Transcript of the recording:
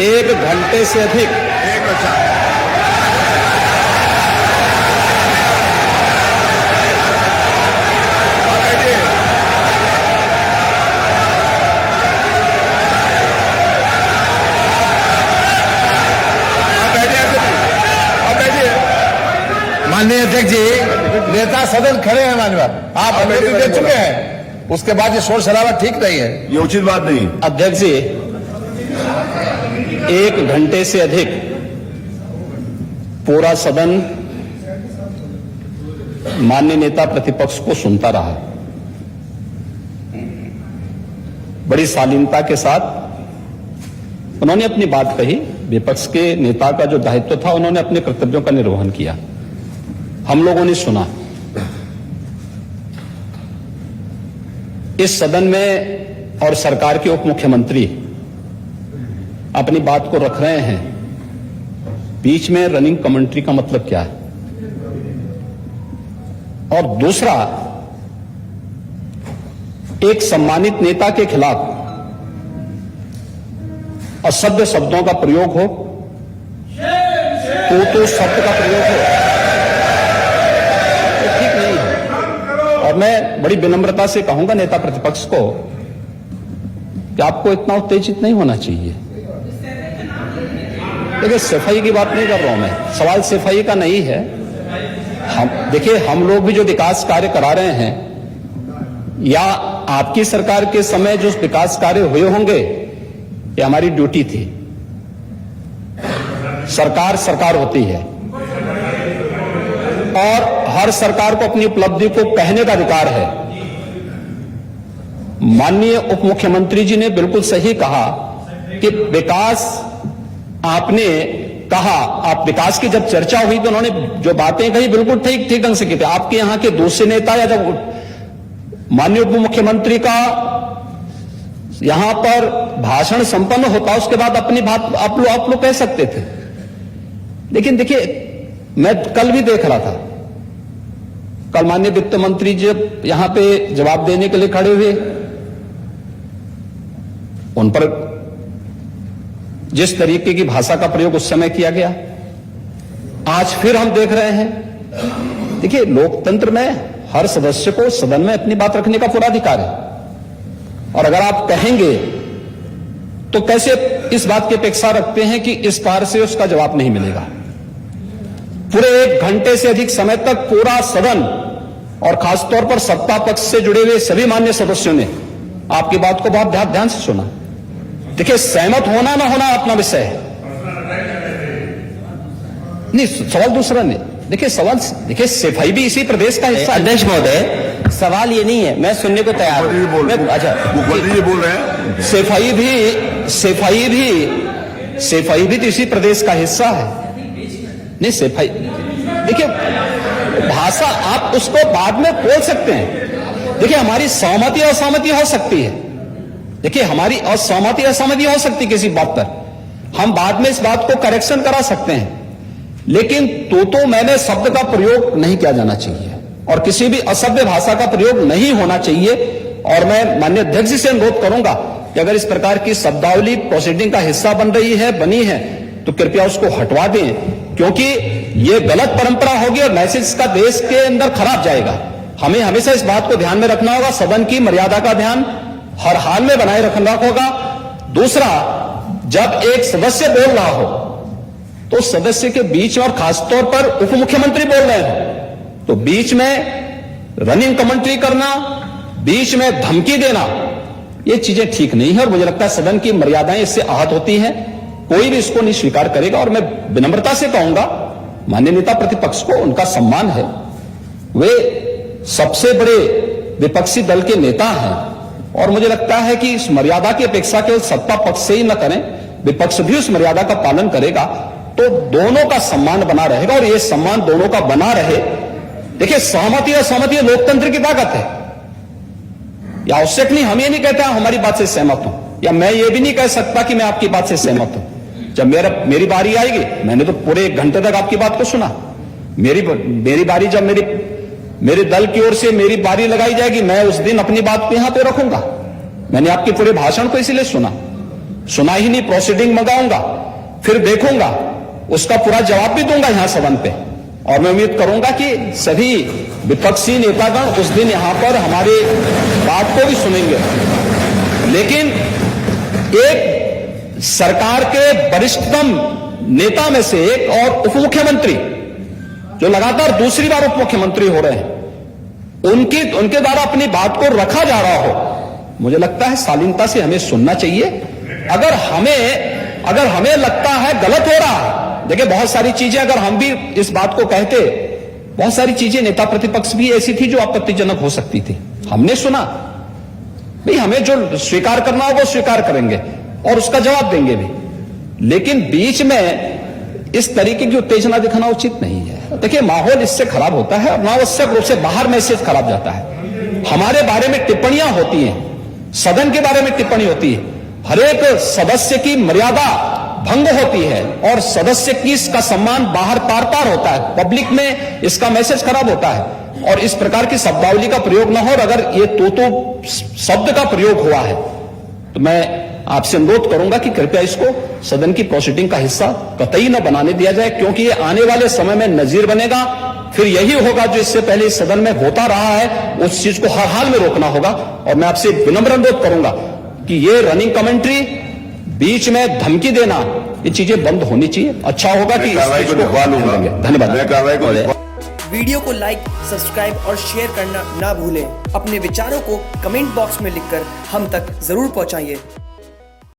1 घंटे से अधिक माननीय अध्यक्ष जी, नेता सदन खड़े हैं माननीय, आप अनुमति दे चुके हैं, उसके बाद ये शोर शराबा ठीक नहीं है, ये उचित बात नहीं। अध्यक्ष जी 1 घंटे से अधिक पूरा सदन माननीय नेता प्रतिपक्ष को सुनता रहा। बड़ी शालीनता के साथ उन्होंने अपनी बात कही। विपक्ष के नेता का जो दायित्व था, उन्होंने अपने कर्तव्यों का निर्वहन किया। हम लोगों ने सुना। इस सदन में और सरकार के उप मुख्यमंत्री अपनी बात को रख रहे हैं, बीच में रनिंग कमेंट्री का मतलब क्या है? और दूसरा, एक सम्मानित नेता के खिलाफ असभ्य शब्दों का प्रयोग हो, तो शब्द का प्रयोग हो, तो ठीक नहीं है। और मैं बड़ी विनम्रता से कहूंगा नेता प्रतिपक्ष को कि आपको इतना उत्तेजित नहीं होना चाहिए। देखिए, सफाई की बात नहीं कर रहा हूं मैं, सवाल सफाई का नहीं है। देखिए, हम लोग भी जो विकास कार्य करा रहे हैं, या आपकी सरकार के समय जो विकास कार्य हुए होंगे, ये हमारी ड्यूटी थी। सरकार सरकार होती है और हर सरकार को अपनी उपलब्धि को कहने का अधिकार है। माननीय उप मुख्यमंत्री जी ने बिल्कुल सही कहा कि विकास, आपने कहा, आप विकास की जब चर्चा हुई तो उन्होंने जो बातें कही बिल्कुल ठीक ढंग से की थी। आपके यहां के दूसरे नेता या जब माननीय उप मुख्यमंत्री का यहां पर भाषण संपन्न होता, उसके बाद अपनी बात आप लोग कह सकते थे। लेकिन देखिए, मैं कल भी देख रहा था, कल माननीय वित्त मंत्री जब यहां पे जवाब देने के लिए खड़े हुए, उन पर जिस तरीके की भाषा का प्रयोग उस समय किया गया, आज फिर हम देख रहे हैं। देखिए, लोकतंत्र में हर सदस्य को सदन में अपनी बात रखने का पूरा अधिकार है, और अगर आप कहेंगे तो कैसे इस बात की अपेक्षा रखते हैं कि इस पार से उसका जवाब नहीं मिलेगा? पूरे 1 घंटे से अधिक समय तक पूरा सदन और खासतौर पर सत्ता पक्ष से जुड़े हुए सभी मान्य सदस्यों ने आपकी बात को बहुत ध्यान से सुना। देखिए, सहमत होना ना होना अपना विषय है, नहीं, सवाल दूसरा नहीं। देखिए, सफाई भी इसी प्रदेश का हिस्सा है। अध्यक्ष महोदय, सवाल ये नहीं है, मैं सुनने को तैयार हूं। अच्छा, मुखर्जी जी बोल रहे हैं, सफाई भी तो इसी प्रदेश का हिस्सा है। नहीं, सफाई, देखिए, भाषा आप उसको बाद में बोल सकते हैं। देखिए, हमारी सहमति असहमति हो सकती है। देखिए, हमारी असहमति असहमति हो सकती है किसी बात पर, हम बाद में इस बात को करेक्शन करा सकते हैं। लेकिन तो मैंने शब्द का प्रयोग नहीं किया जाना चाहिए, और किसी भी असभ्य भाषा का प्रयोग नहीं होना चाहिए। और मैं माननीय अध्यक्ष जी से अनुरोध करूंगा कि अगर इस प्रकार की शब्दावली प्रोसीडिंग का हिस्सा बनी है तो कृपया उसको हटवा दें, क्योंकि ये गलत परंपरा होगी और मैसेज का देश के अंदर खराब जाएगा। हमें हमेशा इस बात को ध्यान में रखना होगा, सदन की मर्यादा का ध्यान हर हाल में बनाए रखना होगा। दूसरा, जब एक सदस्य बोल रहा हो तो सदस्य के बीच में, और खासतौर पर उप मुख्यमंत्री बोल रहे हैं, तो बीच में रनिंग कमेंट्री करना, बीच में धमकी देना, ये चीजें ठीक नहीं है। और मुझे लगता है सदन की मर्यादाएं इससे आहत होती हैं, कोई भी इसको नहीं स्वीकार करेगा। और मैं विनम्रता से कहूंगा माननीय नेता प्रतिपक्ष को, उनका सम्मान है, वे सबसे बड़े विपक्षी दल के नेता हैं, और मुझे लगता है कि इस मर्यादा की अपेक्षा केवल सत्ता पक्ष से ही न करें, विपक्ष भी उस मर्यादा का पालन करेगा तो दोनों का सम्मान बना रहेगा। और ये सम्मान दोनों का बना रहे। देखिए, सहमति और सहमति लोकतंत्र की ताकत है, या आवश्यक नहीं, हम ये नहीं कहते हमारी बात से सहमत हूं, या मैं ये भी नहीं कह सकता कि मैं आपकी बात से सहमत हूं। जब मेरी बारी आएगी, मैंने तो पूरे 1 घंटे तक आपकी बात को सुना, मेरी बारी जब मेरे दल की ओर से मेरी बारी लगाई जाएगी, मैं उस दिन अपनी बात को यहां पे रखूंगा। मैंने आपके पूरे भाषण को इसीलिए सुना, सुना ही नहीं, प्रोसीडिंग मंगाऊंगा, फिर देखूंगा, उसका पूरा जवाब भी दूंगा यहां सदन पे। और मैं उम्मीद करूंगा कि सभी विपक्षी नेतागण उस दिन यहां पर हमारी बात को भी सुनेंगे। लेकिन एक सरकार के वरिष्ठतम नेता में से एक और उप मुख्यमंत्री जो लगातार दूसरी बार उप मुख्यमंत्री हो रहे हैं, उनके द्वारा अपनी बात को रखा जा रहा हो, मुझे लगता है शालीनता से हमें सुनना चाहिए। अगर हमें लगता है गलत हो रहा है, देखिए बहुत सारी चीजें अगर हम भी इस बात को कहते, बहुत सारी चीजें नेता प्रतिपक्ष भी ऐसी थी जो आपत्तिजनक हो सकती थी, हमने सुना भाई, हमें जो स्वीकार करना हो वो स्वीकार करेंगे और उसका जवाब देंगे भी। लेकिन बीच में इस तरीके की उत्तेजना दिखाना उचित नहीं है। देखिए माहौल इससे खराब होता है और अनावश्यक रूप से बाहर मैसेज खराब जाता है। हमारे बारे में टिप्पणियां होती हैं, सदन के बारे में टिप्पणी होती है, हर एक सदस्य की मर्यादा भंग होती है और सदस्य की इसका सम्मान बाहर तार तार होता है, पब्लिक में इसका मैसेज खराब होता है। और इस प्रकार की शब्दावली का प्रयोग न हो, और अगर ये तो शब्द का प्रयोग हुआ है तो मैं आपसे अनुरोध करूंगा कि कृपया इसको सदन की प्रोसीडिंग का हिस्सा कतई न बनाने दिया जाए, क्योंकि ये आने वाले समय में नजीर बनेगा। फिर यही होगा जो इससे पहले इस सदन में होता रहा है, उस चीज को हर हाल में रोकना होगा। और मैं आपसे विनम्र अनुरोध करूंगा कि ये रनिंग कमेंट्री, बीच में धमकी देना, ये चीजें बंद होनी चाहिए। अच्छा होगा कि कार्रवाई को निभा लूंगा। धन्यवाद। मैं कार्रवाई को वीडियो को लाइक, सब्सक्राइब और शेयर करना ना भूलें। अपने विचारों को कमेंट बॉक्स में लिखकर हम तक जरूर पहुंचाइए।